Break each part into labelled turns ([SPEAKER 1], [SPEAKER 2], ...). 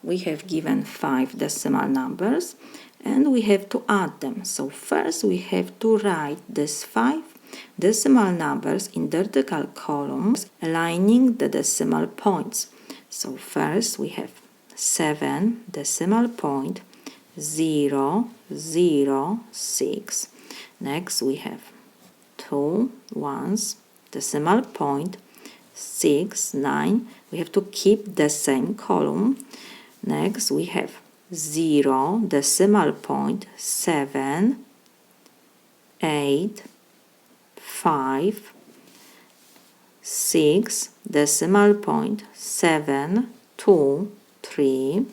[SPEAKER 1] we have given 5 decimal numbers and we have to add them. So first we have to write these 5 decimal numbers in vertical columns, aligning the decimal points. So first we have 7 decimal point 0, 0, 6. Next we have 2 ones, decimal point 6, 9. We have to keep the same column. Next we have 0, decimal point 7, 8, 5, 6, decimal point 7, 2, 3,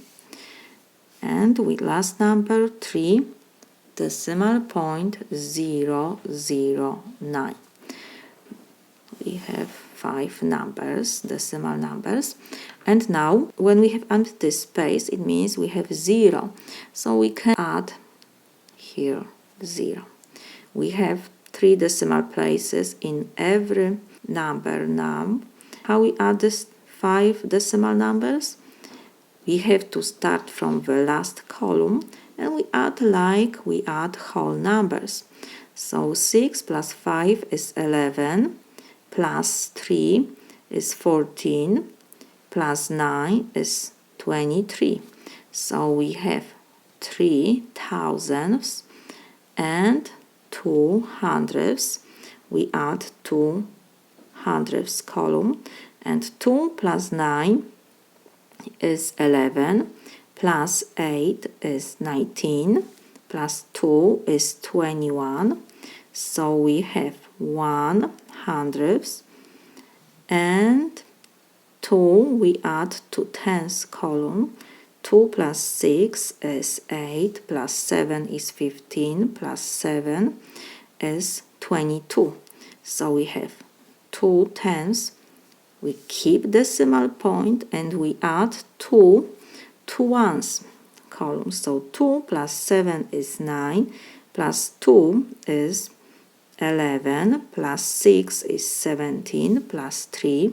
[SPEAKER 1] and with last number 3, decimal point 0, 0, 9. We have 5 numbers, decimal numbers, and now when we have added this space, it means we have 0, so we can add here 0. We have 3 decimal places in every number now. How we add these 5 decimal numbers? We have to start from the last column and we add like we add whole numbers. So 6 plus 5 is 11, plus 3 is 14, plus 9 is 23. So we have 3 thousandths and 2 hundredths. We add 2 hundredths column, and 2 plus 9 is 11, plus 8 is 19, plus 2 is 21. So we have 1 hundredths, and 2 we add to tenths column. 2 plus 6 is 8, plus 7 is 15, plus 7 is 22. So we have 2 tenths. We keep decimal point and we add 2 to ones column. So 2 plus 7 is 9, plus 2 is 11, plus 6 is 17, plus 3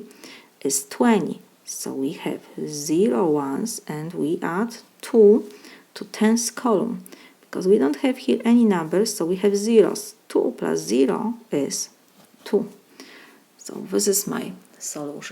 [SPEAKER 1] is 20. So we have 0 ones and we add 2 to tenths column. Because we don't have here any numbers, so we have zeros. 2 plus 0 is 2. So this is my solution.